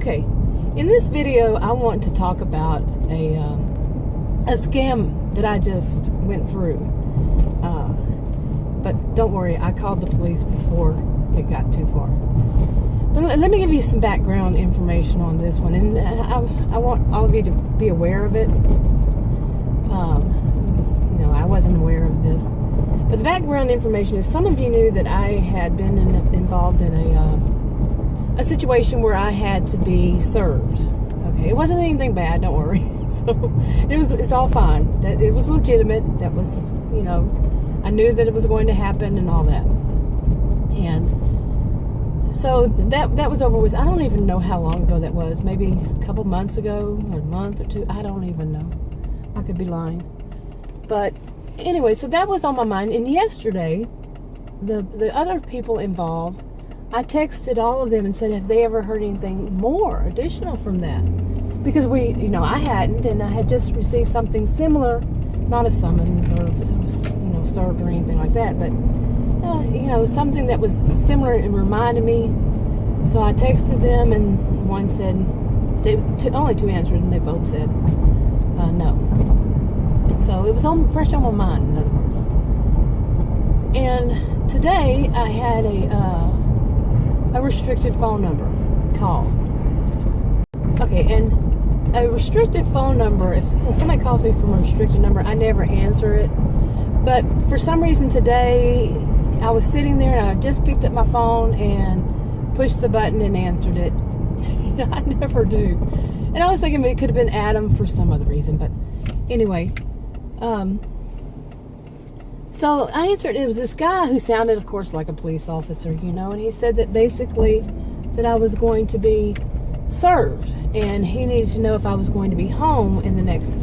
Okay, in this video, I want to talk about a scam that I just went through. But don't worry, I called the police before it got too far. But let me give you some background information on this one, and I want all of you to be aware of it. I wasn't aware of this. But the background information is, some of you knew that I had been involved in a situation where I had to be served. Okay, it wasn't anything bad, don't worry. So it's all fine. That it was legitimate. That was, I knew that it was going to happen and all that. And so that was over with. I don't even know how long ago that was. Maybe a couple months ago, or a month or two. I don't even know. I could be lying. But anyway, so that was on my mind. And yesterday, the other people involved, I texted all of them and said, have they ever heard anything more additional from that? Because I hadn't, and I had just received something similar, not a summons or served or anything like that, but something that was similar and reminded me. So I texted them, and one said, only two answered, and they both said no. So it was fresh on my mind, in other words. And today I had a restricted phone number call. Okay, and a restricted phone number, if somebody calls me from a restricted number, I never answer it. But for some reason today, I was sitting there and I just picked up my phone and pushed the button and answered it. I never do. And I was thinking it could have been Adam for some other reason, but anyway. So I answered. It was this guy who sounded, of course, like a police officer, and he said that basically that I was going to be served, and he needed to know if I was going to be home in the next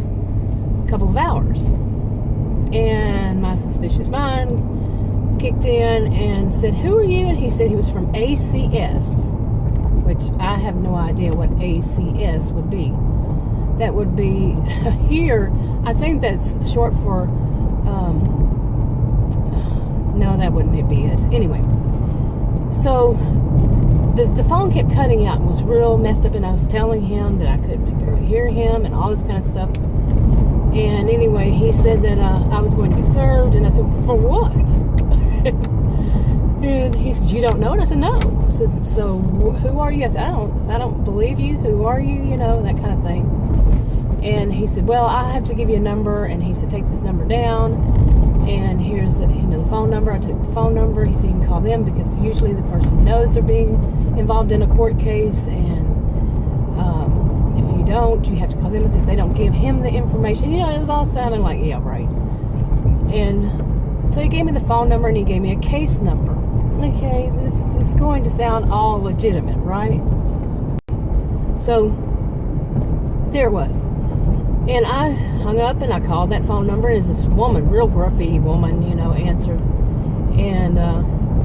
couple of hours. And my suspicious mind kicked in and said, who are you? And he said he was from ACS, which I have no idea what ACS would be. That would be here, I think that's short for, no, that wouldn't be it. Anyway, so the phone kept cutting out and was real messed up, and I was telling him that I couldn't barely hear him and all this kind of stuff. And anyway, he said that I was going to be served, and I said, for what? And he said, you don't know? And I said, no. I said, so who are you? I said, I don't believe you. Who are you? That kind of thing. And he said, well, I have to give you a number. And he said, take this number down. And here's the phone number. I took the phone number. He said, you can call them, because usually the person knows they're being involved in a court case. And if you don't, you have to call them because they don't give him the information. It was all sounding like, yeah, right. And so he gave me the phone number and he gave me a case number. Okay, this is going to sound all legitimate, right? So there it was. And I hung up and I called that phone number, and this woman, real gruffy woman, answered. And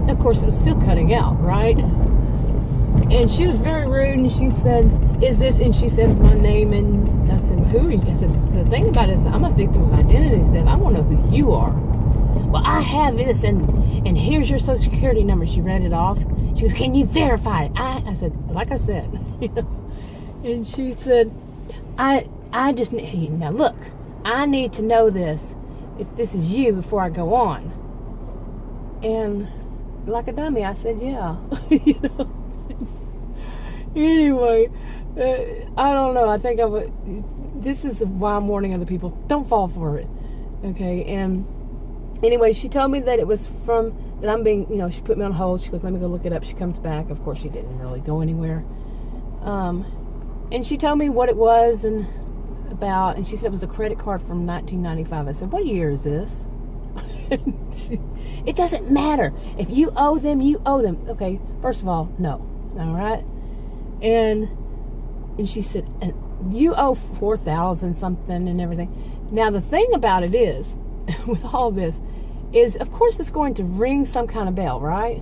of course it was still cutting out, right? And she was very rude, and she said, is this? And she said my name, and I said, who are you? I said, the thing about it is I'm a victim of identity theft. I want to know who you are. Well, I have this, and here's your social security number. She read it off. She goes, can you verify it? I said, like I said, and she said, I just need, now look, I need to know this, if this is you, before I go on. And like a dummy, I said, yeah. Anyway, I don't know. I think I would. This is why I'm warning other people. Don't fall for it. Okay. And anyway, she told me that it was that I'm being, she put me on hold. She goes, let me go look it up. She comes back. Of course, she didn't really go anywhere. And she told me what it was and she said it was a credit card from 1995. I said, what year is this? It doesn't matter. If you owe them, you owe them. Okay, first of all, no. All right? And she said, and you owe $4,000 something and everything. Now, the thing about it is, with all this, is of course it's going to ring some kind of bell, right?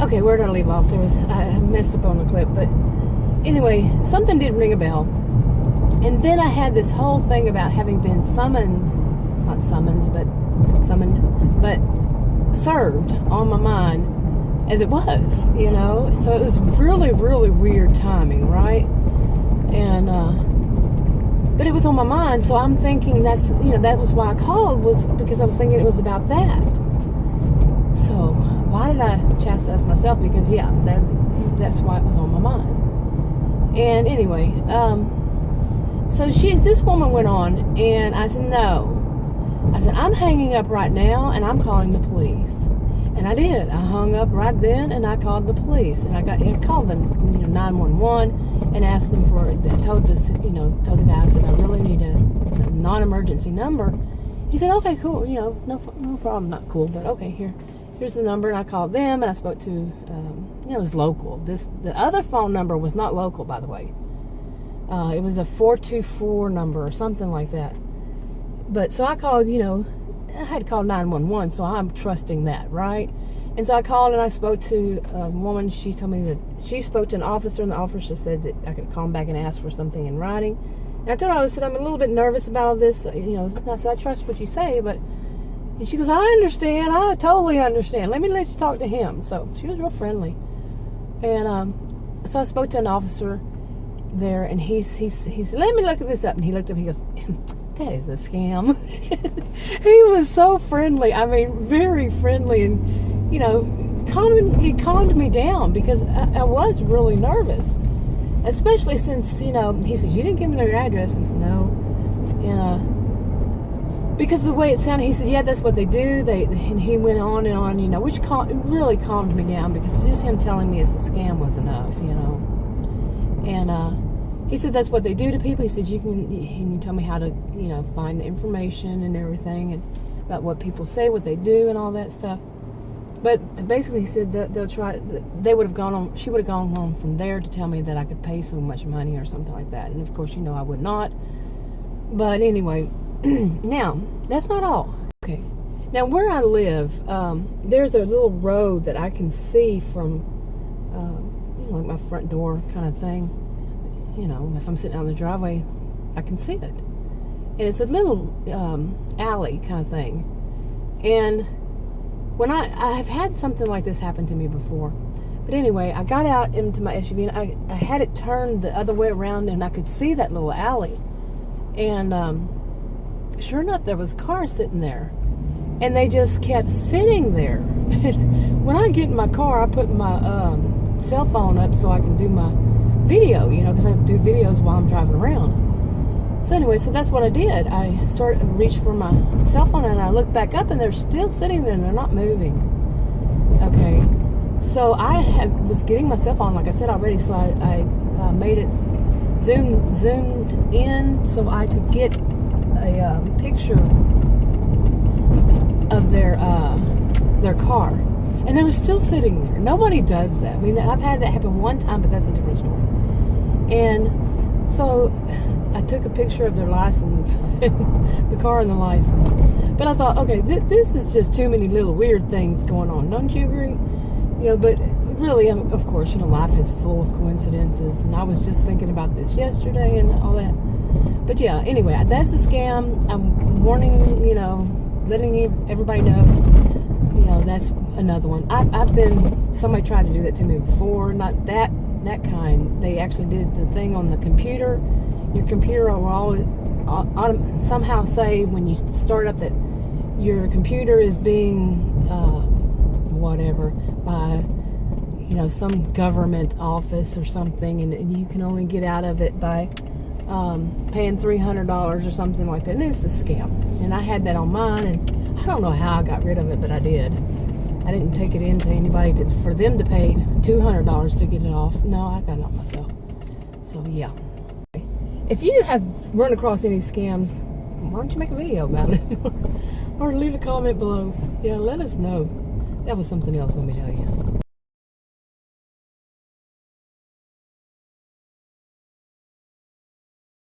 Okay, we're going to leave off. I messed up on the clip, but anyway, something did ring a bell. And then I had this whole thing about having been served on my mind as it was, So it was really, really weird timing, right? it was on my mind, so I'm thinking that was why I called, was because I was thinking it was about that. So why did I chastise myself? Because that's why it was on my mind. And anyway, so this woman went on, and I said, no. I said, I'm hanging up right now, and I'm calling the police. And I did. I hung up right then, and I called the police. And I called the 911 and asked them for. I told the guy, I said, I really need a non-emergency number. He said, okay, cool. No problem. Not cool, but okay. Here's the number. And I called them, and I spoke to. It was local. The other phone number was not local, by the way. It was a 424 number or something like that. But so I called. I had to call 911, so I'm trusting that, right? And so I called and I spoke to a woman. She told me that she spoke to an officer, and the officer said that I could call him back and ask for something in writing. And I told her, I said, I'm a little bit nervous about all this. And I said, I trust what you say, and she goes, I understand. I totally understand. Let me let you talk to him. So she was real friendly. And so I spoke to an officer there, and he said, let me look at this up. And he looked up, he goes, that is a scam. He was so friendly. I mean, very friendly, and he calmed me down, because I was really nervous, especially since he says, you didn't give me your address. And I said, no. And because the way it sounded, he said, yeah, that's what they do. And he went on and on, which really calmed me down, because just him telling me it's a scam was enough, and he said that's what they do to people. He said you tell me how to find the information and everything, and about what people say, what they do, and all that stuff. But basically, he said that they would have gone on. She would have gone on from there to tell me that I could pay so much money or something like that. And of course, I would not. But anyway, now that's not all. Okay, now where I live, there's a little road that I can see from, like my front door kind of thing. If I'm sitting out in the driveway, I can see it. And it's a little alley kind of thing. And when I have had something like this happen to me before. But anyway, I got out into my SUV, and I had it turned the other way around, and I could see that little alley. And sure enough, there was cars sitting there. And they just kept sitting there. When I get in my car, I put my cell phone up so I can do my video, because I do videos while I'm driving around. So anyway, so that's what I did. I reached for my cell phone, and I looked back up, and they're still sitting there, and they're not moving. Okay, so I was getting my cell phone, like I said already, so I made it zoomed in so I could get a picture of their car. And they were still sitting there. Nobody does that. I mean, I've had that happen one time, but that's a different story. And so I took a picture of their license, the car and the license. But I thought, okay, this is just too many little weird things going on. Don't you agree? But really, of course, life is full of coincidences. And I was just thinking about this yesterday and all that. But yeah, anyway, that's a scam. I'm warning, letting everybody know. That's another one. Somebody tried to do that to me before. Not that kind. They actually did the thing on the computer. Your computer will always somehow say when you start up that your computer is being whatever by some government office or something, and you can only get out of it by paying $300 or something like that. And it's a scam. And I had that on mine, and I don't know how I got rid of it, but I did. I didn't take it in to anybody for them to pay $200 to get it off. No, I got it off myself. So yeah. If you have run across any scams, why don't you make a video about it? Or leave a comment below. Yeah, let us know. That was something else, let me tell you.